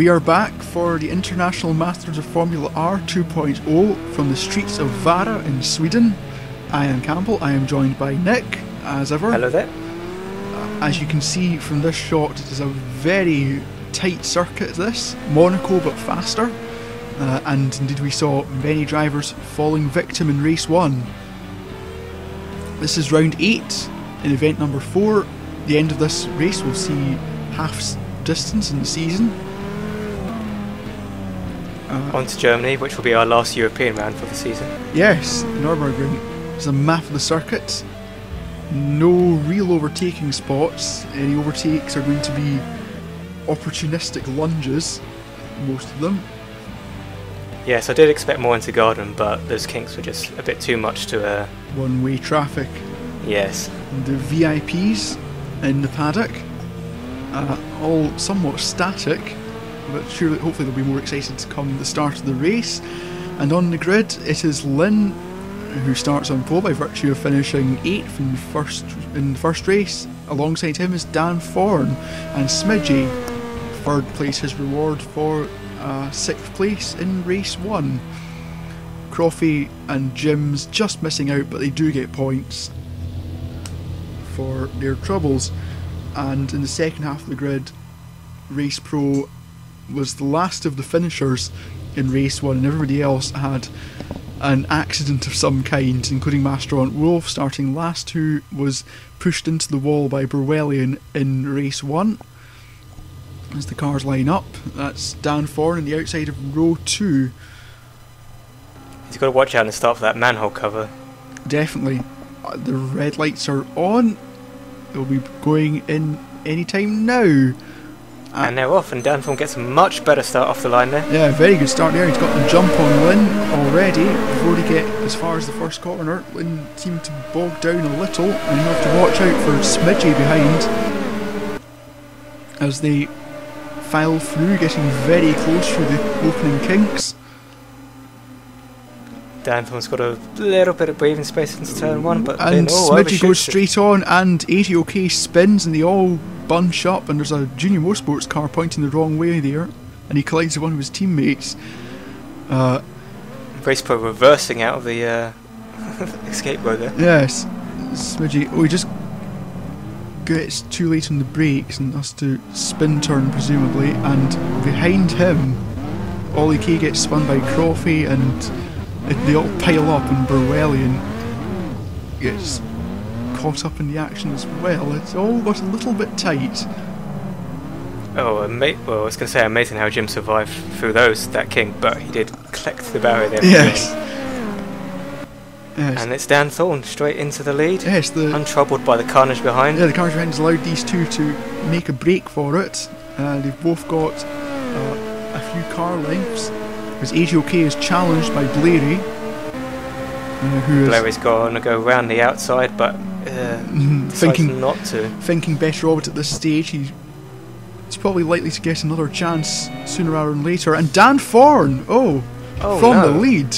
We are back for the International Masters of Formula R 2.0 from the streets of Vara in Sweden. I am Campbell, I am joined by Nick, as ever. Hello there. As you can see from this shot, it is a very tight circuit, this. Monaco, but faster. And indeed we saw many drivers falling victim in race 1. This is round 8 in event number 4. The end of this race will see half distance in the season. On to Germany, which will be our last European round for the season. Yes, Nürburgring is a map of the circuit. No real overtaking spots. Any overtakes are going to be opportunistic lunges, most of them. Yes, I did expect more into Garden, but those kinks were just a bit too much to... One-way traffic. Yes. And the VIPs in the paddock, all somewhat static, but surely, hopefully they'll be more excited to come the start of the race. And on the grid, it is Lynn who starts on pole by virtue of finishing 8th in the first race. Alongside him is Dan Thorne, and Smidgy, 3rd place, his reward for 6th place in race 1. Croffey and Jim's just missing out, but they do get points for their troubles. And in the second half of the grid, Race Pro was the last of the finishers in race 1, and everybody else had an accident of some kind, including Masterant Wolf starting last, who was pushed into the wall by Berwellian in race 1. As the cars line up, that's Dan Thorne on the outside of row 2. He's got to watch out and start for that manhole cover. Definitely. The red lights are on. They'll be going in any time now. And they're off, and Dan Thorne gets a much better start off the line there. Yeah, very good start there. He's got the jump on Lynn already. Before he get as far as the first corner, Lynn seemed to bog down a little, and you have to watch out for Smidgy behind as they file through, getting very close through the opening kinks. Dan Thorne's got a little bit of breathing space into turn 1, but and then Smidgy goes straight on, and ATOK spins, and they all bunch up, and there's a Junior Motorsports car pointing the wrong way there, and he collides with one of his teammates. Race Pro reversing out of the escape road there. Yes, Smidgy. Oh, he just gets too late on the brakes and has to spin turn presumably, and behind him Ollie Kay gets spun by Croffey, and they all pile up, and Berwellian gets caught up in the action as well. It's all got a little bit tight. Oh, well, I was going to say amazing how Jim survived through that king, but he did collect the barrier there. Yes. Yes. And it's Dan Thorne straight into the lead. Yes, untroubled by the carnage behind. Yeah, the carnage behind has allowed these two to make a break for it. They've both got a few car lengths, as AGOK is challenged by Blairy, Blairy's going to go round the outside, but thinking not to. Thinking better of it at this stage. He's probably likely to get another chance sooner rather than later. And Dan Thorne, from the lead.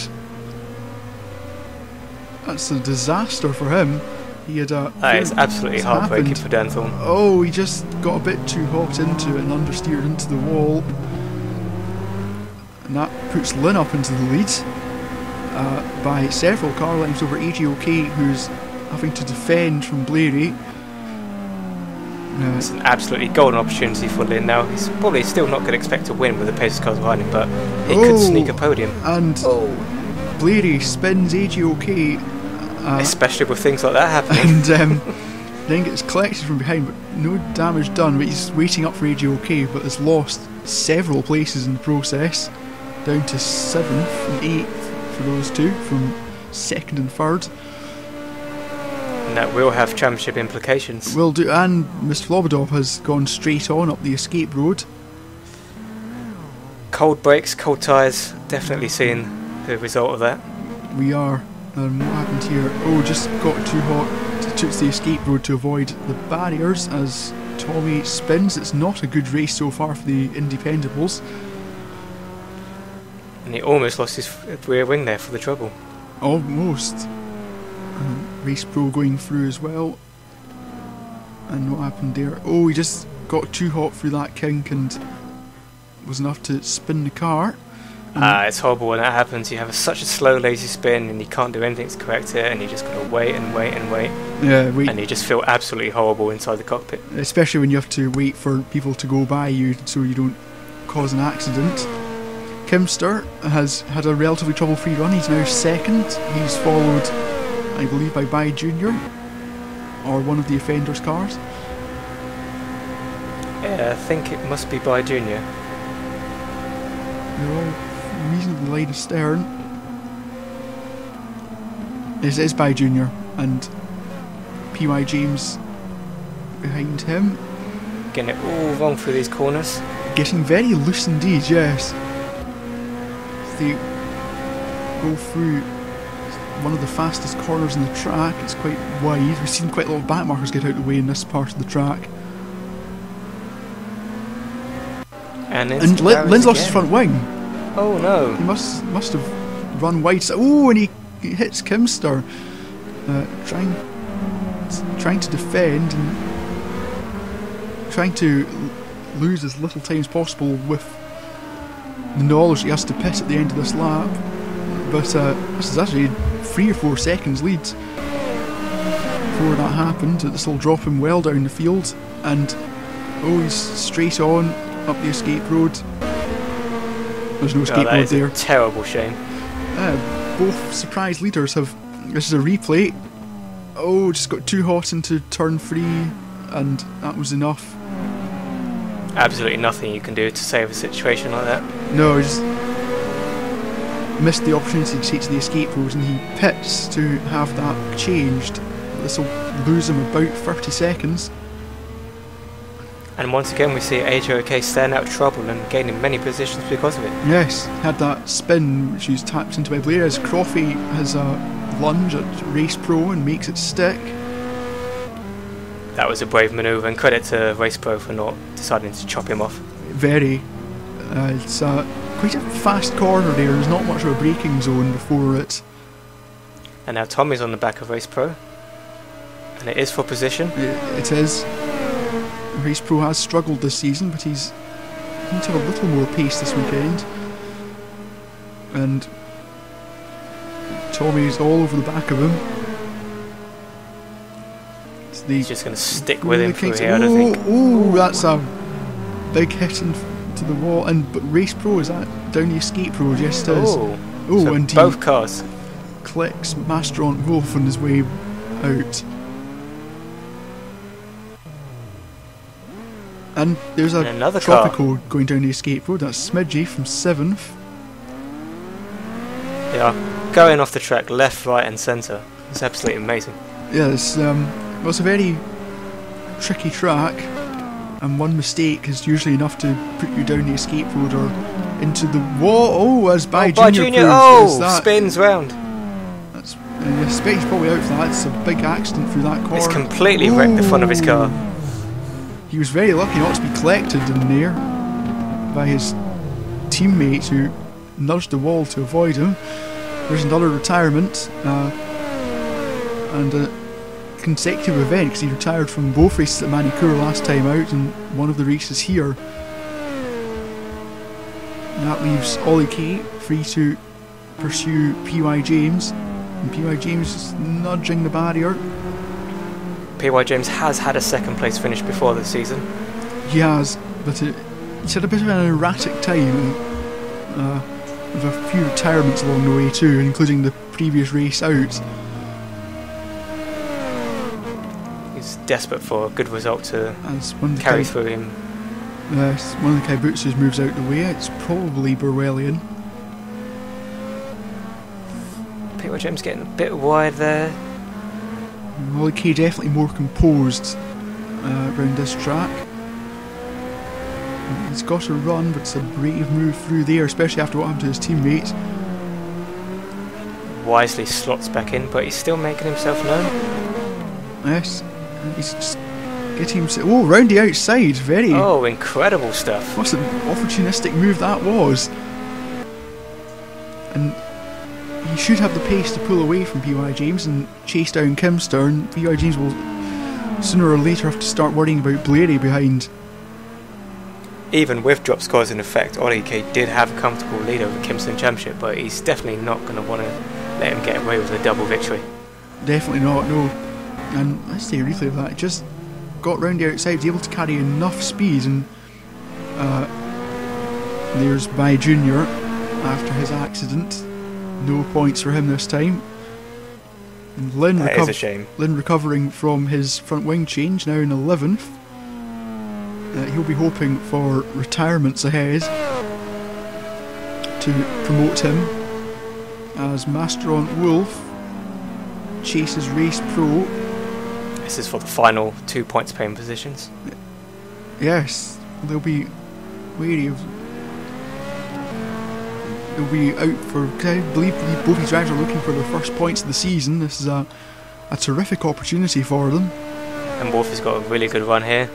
That's a disaster for him. He had that is absolutely heartbreaking for Dan Thorne. Oh, he just got a bit too hot into it and understeered into the wall. And that puts Lynn up into the lead by several car lengths over AGOK, who's having to defend from Blairy. It's an absolutely golden opportunity for Lynn now. He's probably still not going to expect to win with the pace cars behind him, but he could sneak a podium. And Blairy spins AGOK. Especially with things like that happening. And then gets collected from behind, but no damage done. But he's waiting up for AGOK, but has lost several places in the process, down to 7th and 8th for those two, from 2nd and 3rd. And that will have championship implications. Will do, and Mr. Lobodov has gone straight on up the escape road. Cold brakes, cold tyres, definitely seeing the result of that. We are. And what happened here? Oh, just got too hot. Took the escape road to avoid the barriers as Tommy spins. It's not a good race so far for the Independables. And he almost lost his rear wing there for the trouble. Almost. Race Pro going through as well. And what happened there? Oh, he just got too hot through that kink and was enough to spin the car. It's horrible when that happens. You have such a slow, lazy spin, and you can't do anything to correct it, and you just gotta wait and wait and wait. Yeah, and you just feel absolutely horrible inside the cockpit. Especially when you have to wait for people to go by you so you don't cause an accident. Kimster has had a relatively trouble-free run. He's now second. He's followed, I believe, by Junior, or one of the offenders' cars. Yeah, I think it must be by Junior. They're all reasonably line astern. It is by Junior, and PY James behind him. Getting it all wrong through these corners. Getting very loose indeed, yes. They go through one of the fastest corners in the track. It's quite wide. We've seen quite a lot of back markers get out of the way in this part of the track. And Lynn's lost his front wing. Oh no! He must have run wide. Oh, and he hits Kimster, trying to defend and trying to lose as little time as possible with the knowledge he has to pit at the end of this lap. But this is actually 3 or 4 seconds lead before that happened. This will drop him well down the field, and he's straight on up the escape road. There's no escape road there. That is a terrible shame. Both surprise leaders have. This is a replay. Just got too hot into turn 3, and that was enough. Absolutely nothing you can do to save a situation like that. No, just missed the opportunity to take to the escape road, and he pits to have that changed. This will lose him about 30 seconds. And once again we see AJOK staying out of trouble and gaining many positions because of it. Yes, had that spin which he's tapped into by Blair, as Croffey has a lunge at Race Pro and makes it stick. That was a brave manoeuvre, and credit to Race Pro for not deciding to chop him off. Very. It's quite a fast corner there. There's not much of a braking zone before it. And now Tommy's on the back of Race Pro, and it is for position. It is. Race Pro has struggled this season, but he's going to have a little more pace this weekend. And Tommy's all over the back of him. He's just going to stick with him through here, I don't think. That's a big hit into the wall. But Race Pro, is that down the escape road? Yes, it is. So and both cars. Clicks Master on Wolf on his way out. And there's another Tropico car going down the escape road. That's Smidgey from 7th. Yeah, going off the track left, right and centre. It's absolutely amazing. Yeah, it's a very tricky track, and one mistake is usually enough to put you down the escape road or into the wall. As by Junior spins round. That's Specky's probably out for that. It's a big accident through that corner. It's completely wrecked the front of his car. He was very lucky not to be collected in there by his teammates who nudged the wall to avoid him. There's another retirement and a consecutive event, because he retired from both races at Manicure last time out and one of the races here. And that leaves Ollie K free to pursue PY James, and PY James is nudging the barrier. PY James has had a second place finish before this season. He has, but he's had a bit of an erratic time, with a few retirements along the way too, including the previous race out. He's desperate for a good result to carry through him. One of the Kaibutzes moves out the way. It's probably Burwellian. PY James getting a bit wide there. Ollie K definitely more composed around this track. He's got a run, but it's a brave move through there, especially after what happened to his teammates. Wisely slots back in, but he's still making himself known. Yes, he's just getting himself. Round the outside, very. Incredible stuff. What an opportunistic move that was. And he should have the pace to pull away from PY James and chase down Kimster, and PY James will sooner or later have to start worrying about Blairy behind. even with drop scores in effect, Ollie K did have a comfortable lead over Kimpston Championship, but he's definitely not going to want to let him get away with a double victory. Definitely not, no. And let's say a replay of that. He just got round the outside, was able to carry enough speed, and there's By Junior after his accident. No points for him this time. And Lynn, is a shame. Lynn recovering from his front wing change, now in 11th. He'll be hoping for retirements ahead to promote him, as Masteron Wolf chases Race Pro. This is for the final 2 points paying positions. Yes, they'll be wary of. They'll be out for. I believe both these drivers are looking for their first points of the season. This is a terrific opportunity for them. And Wolf has got a really good run here.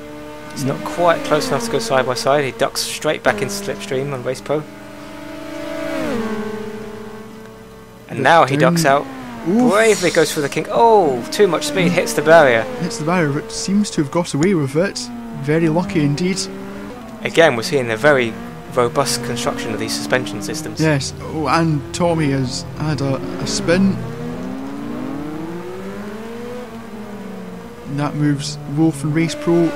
He's not quite close enough to go side by side. He ducks straight back into slipstream on Race Pro. And now he ducks out. Oof. Bravely goes for the kink. Oh, too much speed, hits the barrier. Hits the barrier, but seems to have got away with it. Very lucky indeed. Again, we're seeing a very robust construction of these suspension systems. Yes. Oh, and Tommy has had a spin. And that moves Wolf and Race Pro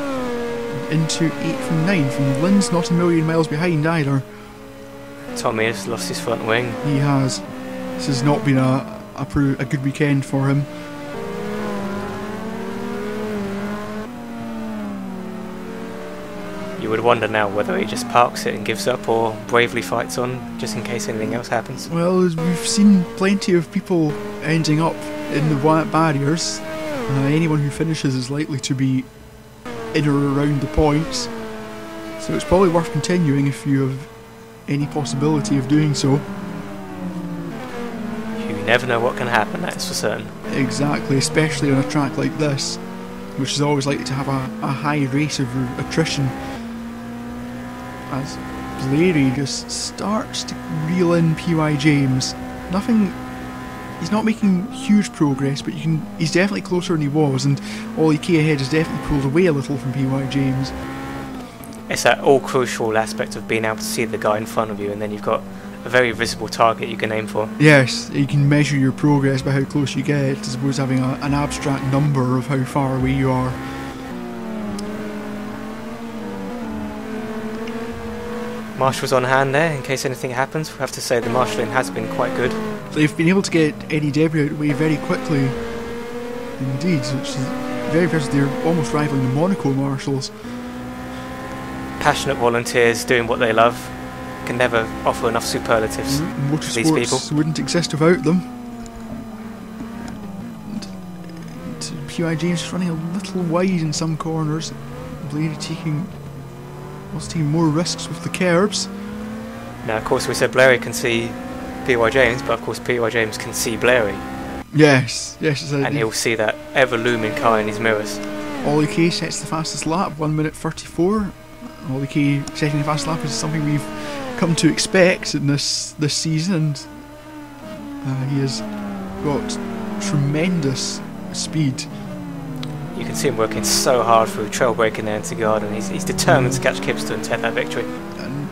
into 8th and 9th, and Lynn's not a million miles behind either. Tommy has lost his front wing. He has. This has not been a good weekend for him. You would wonder now whether he just parks it and gives up, or bravely fights on just in case anything else happens. Well, we've seen plenty of people ending up in the barriers. Anyone who finishes is likely to be in or around the points, so it's probably worth continuing if you have any possibility of doing so. You never know what can happen, that's for certain. Exactly, especially on a track like this, which is always likely to have a high rate of attrition, as Blairy just starts to reel in PY James. He's not making huge progress, but he's definitely closer than he was, and Ollie K ahead has definitely pulled away a little from PY James. It's that all crucial aspect of being able to see the guy in front of you, and then you've got a very visible target you can aim for. Yes, you can measure your progress by how close you get, as opposed to having an abstract number of how far away you are. Marshall's on hand there in case anything happens. We have to say the marshalling has been quite good. They've been able to get Eddie Debris out of the way very quickly indeed, which is very impressive. They're almost rivaling the Monaco marshals. Passionate volunteers doing what they love. Can never offer enough superlatives to these people. Wouldn't exist without them. And PY James running a little wide in some corners. Blairy taking more risks with the curbs. Now, of course, we said Blairy can see PY James, but of course PY James can see Blairy. Yes. And he'll see that ever-looming car in his mirrors. Ollie K sets the fastest lap, 1 minute 34. Ollie K setting the fastest lap is something we've come to expect in this season, and he has got tremendous speed. You can see him working so hard through trail braking there into Garden. He's determined to catch Kimpston and take that victory. And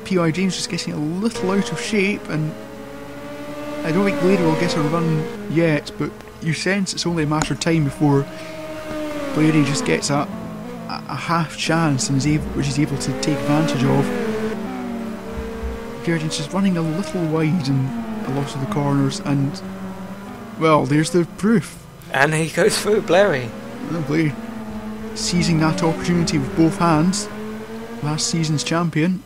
PY James just getting a little out of shape, and I don't think Blairy will get a run yet, but you sense it's only a matter of time before Blairy just gets a half chance and which he's able to take advantage of. PY James just running a little wide in a lot of the corners, and well, there's the proof. And he goes through Blairy. Blairy seizing that opportunity with both hands. Last season's champion.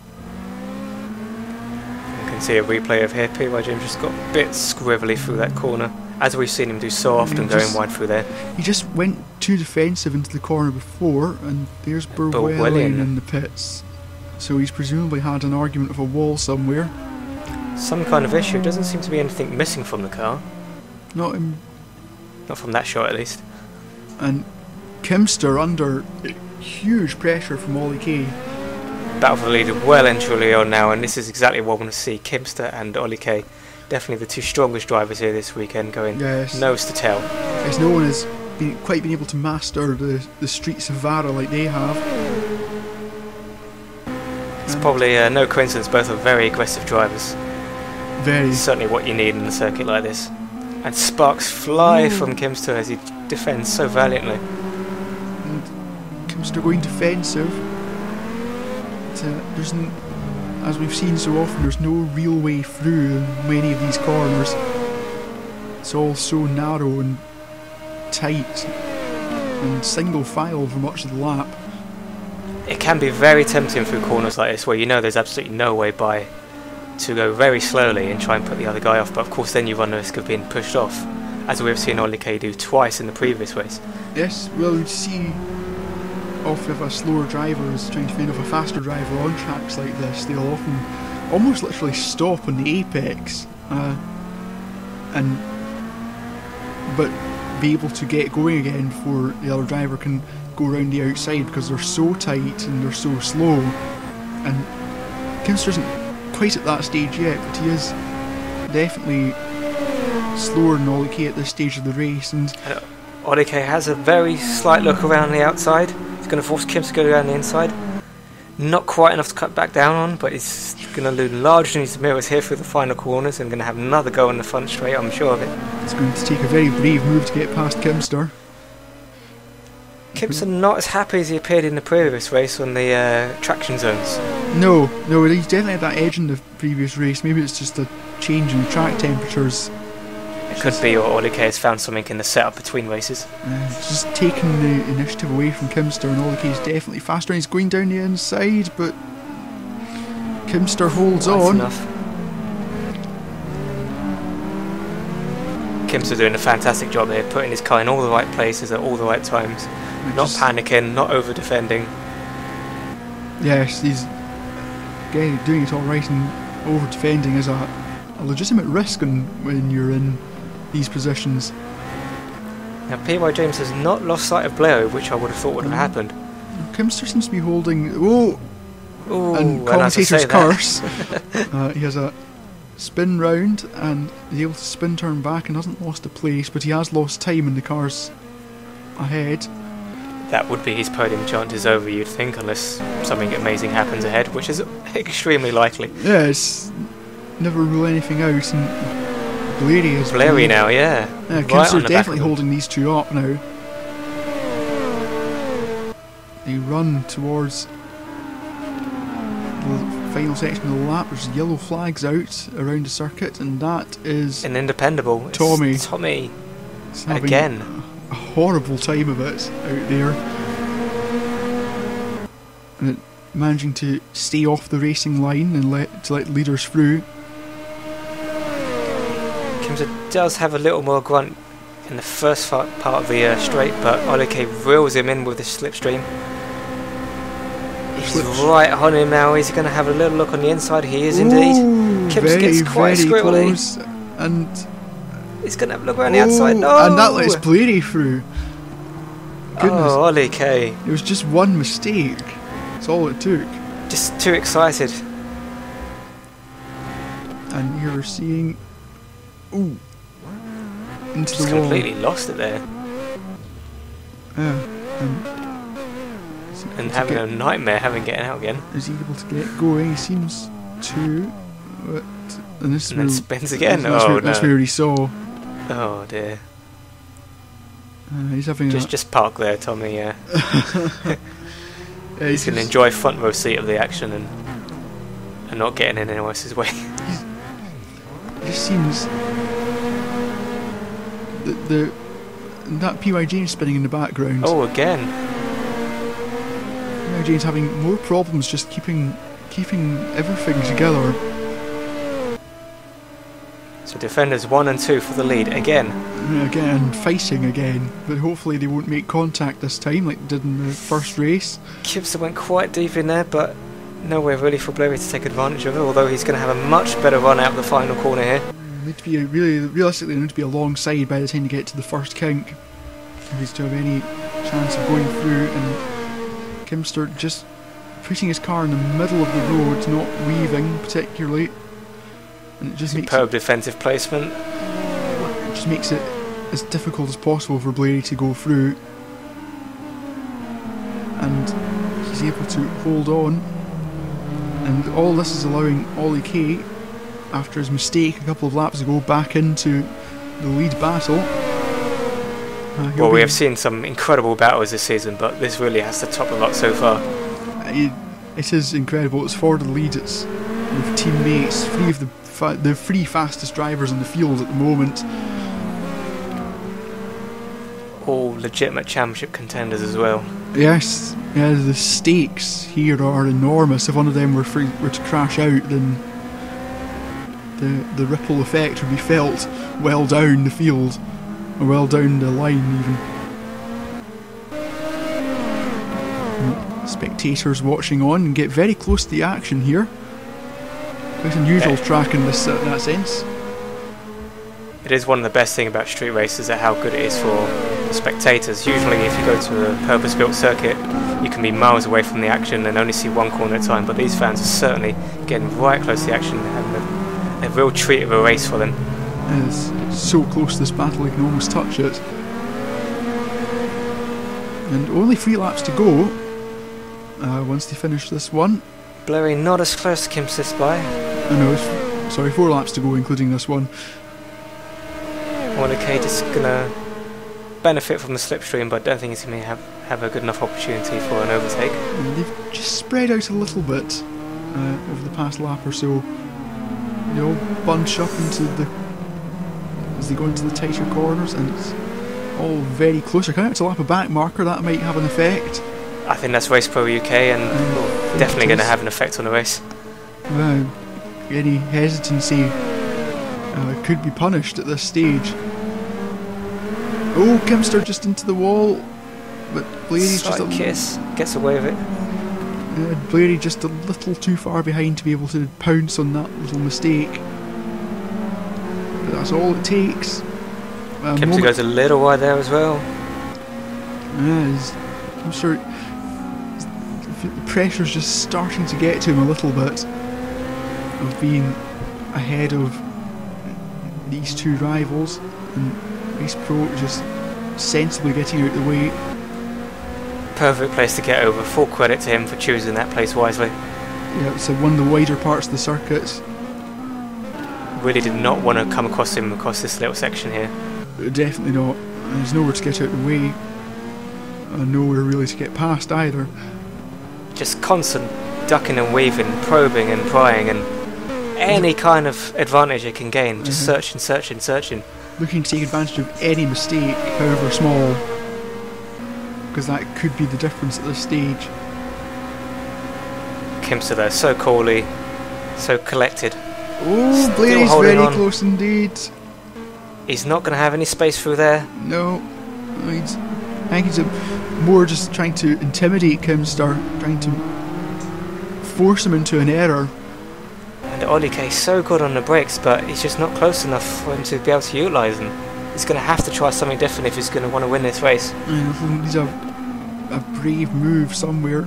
You can see a replay of here. PY James just got a bit scribbly through that corner, as we've seen him do so often, going wide through there. He just went too defensive into the corner before, and there's Burwellian in the pits. So he's presumably had an argument with a wall somewhere. Some kind of issue. Doesn't seem to be anything missing from the car. Not from that shot, at least. And Kimster under huge pressure from Ollie K. Battle for the lead well and truly on now, and this is exactly what we want to see. Kimster and Ollie K, definitely the two strongest drivers here this weekend, going nose to tail. As no one has quite been able to master the streets of Vara like they have. It's probably no coincidence both are very aggressive drivers. Very. Certainly what you need in a circuit like this. And sparks fly from Kimster as he defends so valiantly. And Kimster going defensive. As we've seen so often, there's no real way through in many of these corners. It's all so narrow and tight and single file for much of the lap. It can be very tempting through corners like this where you know there's absolutely no way by to go very slowly and try and put the other guy off, but of course then you run the risk of being pushed off, as we've seen Ollie K do twice in the previous race. Yes, well, you see often if a slower driver is trying to fend off a faster driver on tracks like this, they'll often almost literally stop on the apex but be able to get going again before the other driver can go around the outside, because they're so tight and they're so slow. And Kimster isn't quite at that stage yet, but he is definitely slower than Ollie K at this stage of the race. And Ollie K has a very slight look around the outside. He's going to force Kimster to go around the inside. Not quite enough to cut back down on, but he's going to enlarge his mirrors here through the final corners and going to have another go on the front straight, I'm sure of it. It's going to take a very brave move to get past Kimster. Kimster not as happy as he appeared in the previous race on the traction zones. No, he's definitely had that edge in the previous race. Maybe it's just a change in track temperatures. It could be, or Ollie K has found something in the setup between races. Just taking the initiative away from Kimster, and Ollie K is definitely faster, and he's going down the inside, but Kimster holds on. Enough. Kimster doing a fantastic job here, putting his car in all the right places at all the right times. Not panicking, not over-defending. Yes, he's again doing it all right, and over-defending is a legitimate risk when you're in these positions. Now P.Y. James has not lost sight of Blair, which I would have thought would have happened. Kimster seems to be holding... and commentator's curse. He has a spin round and is able to spin turn back and hasn't lost a place, but he has lost time in the cars ahead. That would be his podium chances over, you'd think, unless something amazing happens ahead, which is extremely likely. Yes, never rule anything out. And Blairy now, yeah. Kimster's right definitely holding these two up now. They run towards the final section of the lap. There's yellow flags out around the circuit, and that is an independable. Tommy. Tommy again. A horrible time of it out there, and managing to stay off the racing line and let leaders through. Kimster does have a little more grunt in the first part of the straight, but Ollie K reels him in with the slipstream. He's right on him now. Is he going to have a little look on the inside? He is indeed. Kimster gets quite squirrely. And he's going to have a look around the outside. No! And that lets Blairy through. Goodness. Oh, Ollie K. It was just one mistake. That's all it took. Just too excited. And you're seeing... Ooh. Into just the wall. Completely lost it there. And having a nightmare getting out again. Is he able to get going? He seems to. And then spins again. That's where he saw. Oh dear. He's having just park there, Tommy. Yeah. He's going to enjoy front row seat of the action and not getting in anyone else's way. It just seems that P.Y. James spinning in the background. Oh, again. P.Y. James having more problems just keeping everything together. So defenders 1 and 2 for the lead again. Fighting again, but hopefully they won't make contact this time like they did in the first race. Kimster went quite deep in there, but nowhere really for Blairy to take advantage of it, although he's going to have a much better run out the final corner here. Need to be realistically need to be alongside by the time you get to the first kink if he's to have any chance of going through. And Kimster just putting his car in the middle of the road, not weaving particularly, and it just superb defensive placement. It just makes it as difficult as possible for Blairy to go through, and he's able to hold on. And all this is allowing Ollie Kay, after his mistake a couple of laps ago, back into the lead battle. Well, we have seen some incredible battles this season, but this really has to top the lot so far. It is incredible. It's for the lead. It's with teammates, three of the three fastest drivers in the field at the moment. All legitimate championship contenders as well. Yes, yeah, the stakes here are enormous. If one of them were to crash out, then the ripple effect would be felt well down the field, or well down the line even. Spectators watching on and get very close to the action here. Quite unusual track in that sense. It is one of the best things about street races, at how good it is for the spectators. Usually if you go to a purpose-built circuit, you can be miles away from the action and only see one corner at a time, but these fans are certainly getting right close to the action and having a real treat of a race for them. It's so close to this battle you can almost touch it. And only 3 laps to go once they finish this one. Blurry not as close to Kim Sisby. Sorry, 4 laps to go including this one. Ollie Kay just going to benefit from the slipstream, but I don't think he's going to have a good enough opportunity for an overtake. And they've just spread out a little bit over the past lap or so. They all bunch up as they go into the tighter corners, and it's all very close. They're coming out to lap a back marker. That might have an effect. I think that's Race Pro UK, and definitely going to have an effect on the race. Any hesitancy could be punished at this stage. Oh, Kimster just into the wall, but Blairy's just a kiss, gets away with it. Blairy just a little too far behind to be able to pounce on that little mistake. But that's all it takes. Kimster goes a little wide there as well. I'm sure the pressure's just starting to get to him a little bit of being ahead of these two rivals, and Race Pro just sensibly getting out of the way. Perfect place to get over. Full credit to him for choosing that place wisely. Yeah, it's one of the wider parts of the circuit. Really did not want to come across him across this little section here. Definitely not. There's nowhere to get out of the way, and nowhere really to get past either. Just constant ducking and weaving, probing and prying, and any kind of advantage it can gain. Just searching. Looking to take advantage of any mistake, however small, because that could be the difference at this stage. Kimster there, so coolly, so collected. Oh, Blairy's very close indeed. He's not going to have any space through there. No, I think he's more just trying to intimidate Kimster, trying to force him into an error. And Ollie Kay so good on the brakes, but he's just not close enough for him to be able to utilise them. He's going to have to try something different if he's going to want to win this race. He's a brave move somewhere,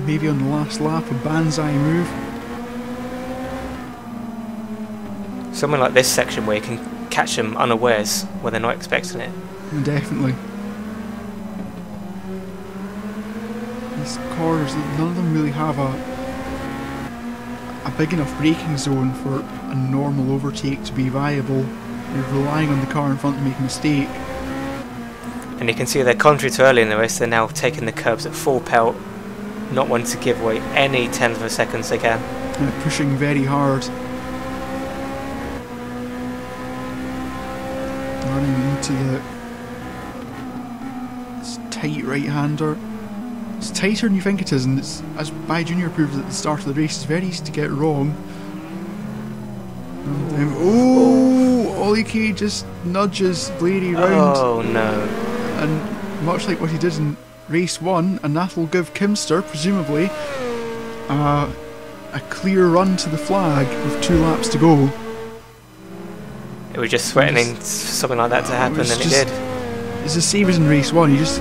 maybe on the last lap, a banzai move. Something like this section where you can catch them unawares when they're not expecting it. Definitely. These corners, none of them really have a big enough braking zone for a normal overtake to be viable. You're relying on the car in front to make a mistake. And you can see they're contrary to early in the race, they're now taking the curbs at full pelt, not wanting to give away any tenth of a second they can. Pushing very hard. Running into this tight right-hander. It's tighter than you think it is, and it's, as Bai Junior proved at the start of the race, it's very easy to get wrong. Ollie Kay just nudges Blairy round. Oh no. And much like what he did in race 1, and that'll give Kimster, presumably, a clear run to the flag with 2 laps to go. It was just threatening something like that to happen, and it did. It's the same as in race 1, he just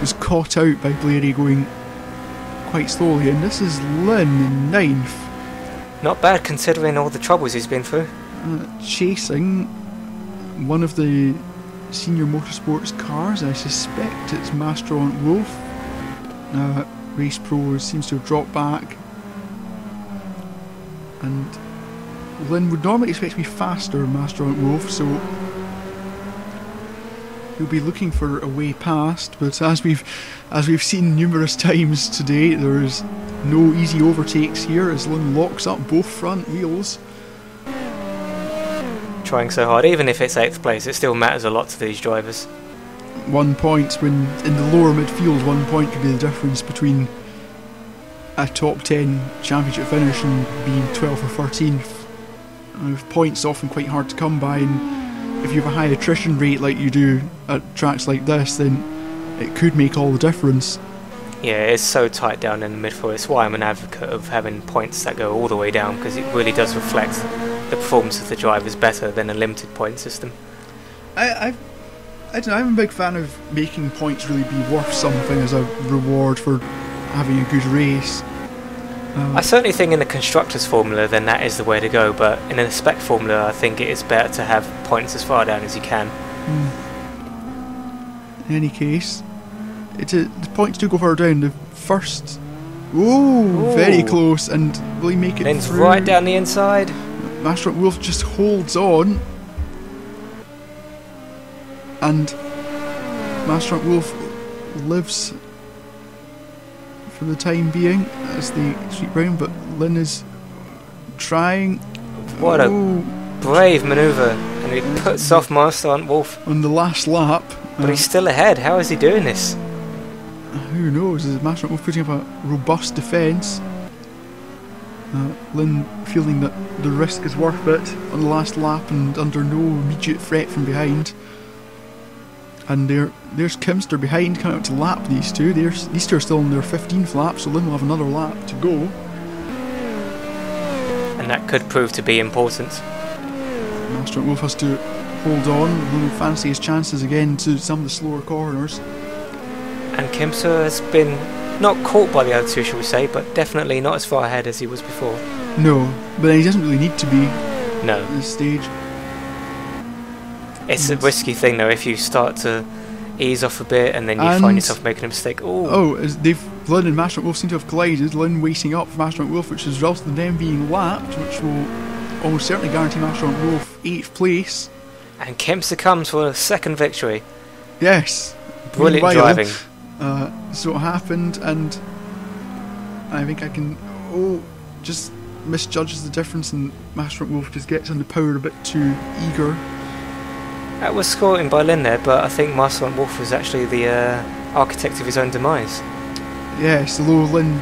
was caught out by Blairy going quite slowly, and this is Lynn in 9th. Not bad considering all the troubles he's been through. Chasing one of the senior motorsports cars, I suspect it's Master on Wolf. Race Pro seems to have dropped back And Lynn would normally expect to be faster than Master Wolf, so he'll be looking for a way past, but as we've seen numerous times today, there is no easy overtakes here as Lynn locks up both front wheels. Trying so hard, even if it's 8th place, it still matters a lot to these drivers. 1 point, when in the lower midfield, 1 point could be the difference between a top 10 championship finish and being 12th or 13th. With points often quite hard to come by, and if you have a high attrition rate like you do at tracks like this, then it could make all the difference. Yeah, it's so tight down in the midfield. It's why I'm an advocate of having points that go all the way down, because it really does reflect the performance of the drivers better than a limited point system. I don't know, I'm a big fan of making points really be worth something as a reward for having a good race. I certainly think in the Constructors formula then that is the way to go, but in a spec formula I think it is better to have points as far down as you can. In any case, the points do go further down. The first... Ooh, very close, and will he make it Lynn's through? right down the inside. Master Wolf just holds on, and Master Wolf lives for the time being as they sweep round, but Lynn is trying. What a brave manoeuvre, and he puts off Master Wolf on the last lap. But he's still ahead. How is he doing this? Who knows? Is Master Wolf putting up a robust defence? Lynn feeling that the risk is worth it on the last lap and under no immediate threat from behind. And there's Kimster behind, coming up to lap these two. These two are still on their 15th lap, so Lynn will have another lap to go. And that could prove to be important. Master Wolf has to hold on. Lynn will fancy his chances again to some of the slower corners. And Kimster has been not caught by the other two, shall we say, but definitely not as far ahead as he was before. No, but he doesn't really need to be at this stage. It's a risky thing though, if you start to ease off a bit and then you find yourself making a mistake. Lynn and Master Wolf seem to have collided. Lynn waiting up for Master Wolf, which has resulted in them being lapped, which will almost certainly guarantee Master Wolf 8th place. And Kimster comes for a second victory. Yes. Brilliant driving. So it happened, and I think I can just misjudges the difference, and Master Wolf just gets on the power a bit too eager. That was scoring by Lynn there, but I think Master Wolf was actually the architect of his own demise. Yes, although Lynn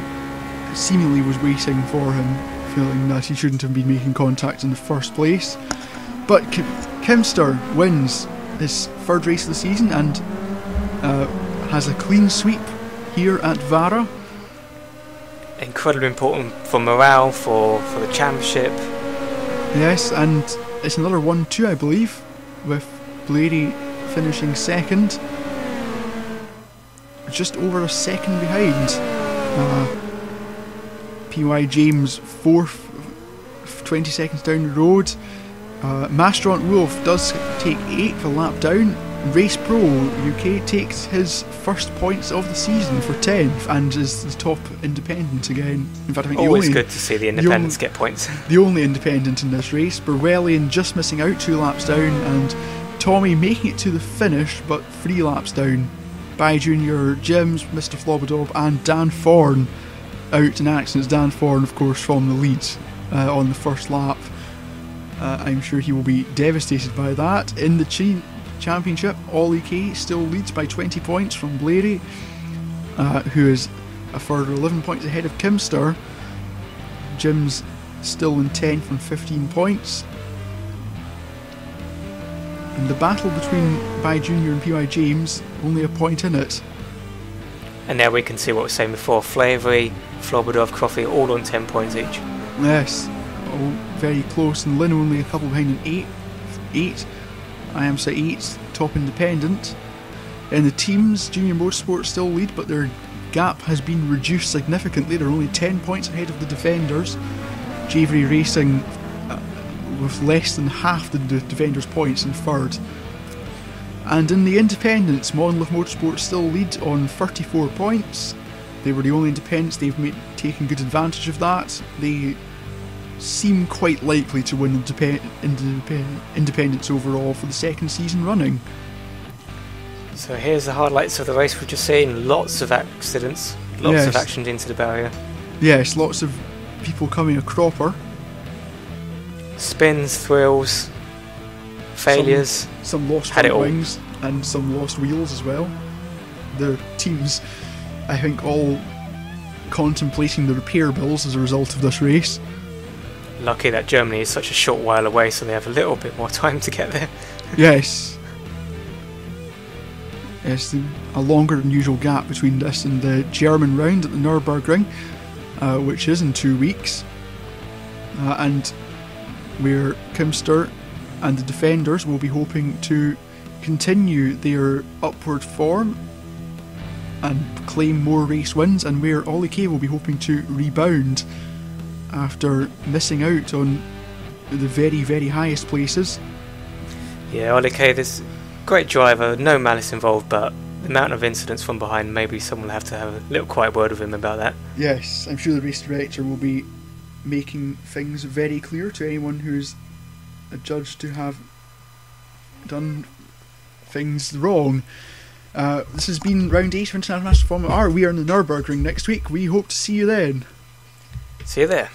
seemingly was waiting for him, feeling that he shouldn't have been making contact in the first place. But Kimster wins his third race of the season and has a clean sweep here at Vara. Incredibly important for morale, for the championship. Yes, and it's another 1-2, I believe, with Blady finishing second, just over a second behind. P.Y. James fourth, 20 seconds down the road. Master Wolf does take 8th, a lap down. Race Pro UK takes his first points of the season for 10th and is the top independent again. In fact, I think always good to see the independents get points. The only independent in this race. Berwellian just missing out 2 laps down, and Tommy making it to the finish but 3 laps down. By Junior, Jims, Mr. Flobodob and Dan Thorne out in accidents. Dan Thorne, of course, from the lead on the first lap. I'm sure he will be devastated by that. In the Championship, All UK still leads by 20 points from Blady, who is a further 11 points ahead of Kimster. Jim's still in 10th from 15 points. And the battle between By Junior and P.Y. James, only a point in it. And there we can see what we were saying before. Flavery, Flobodov, Coffee, all on 10 points each. Yes, all very close, and Lynn only a couple behind in 8. I am set 8th, top independent. In the teams, Junior Motorsport still lead, but their gap has been reduced significantly. They're only 10 points ahead of the defenders. Javery Racing with less than half the defenders' points in third. And in the independents, Monmouth Motorsport still lead on 34 points. They were the only independents. They've taken good advantage of that. They seem quite likely to win independence overall for the second season running. So here's the highlights of the race. We've just seen lots of accidents, lots of actions into the barrier. Yes, lots of people coming a cropper. Spins, thrills, failures. Some lost front wings and some lost wheels as well. The teams, I think, all contemplating the repair bills as a result of this race. Lucky that Germany is such a short while away, so they have a little bit more time to get there. Yes. Yes, a longer than usual gap between this and the German round at the Nürburgring, which is in 2 weeks. And where Kimster and the defenders will be hoping to continue their upward form and claim more race wins, and where Ollie Kay will be hoping to rebound after missing out on the very, very highest places. Yeah, Ollie Kay, this great driver, no malice involved, but the amount of incidents from behind, maybe someone will have to have a little quiet word with him about that. Yes, I'm sure the race director will be making things very clear to anyone who's adjudged to have done things wrong. This has been round 8 of International Formula R. We are in the Nürburgring next week. We hope to see you then. See you there.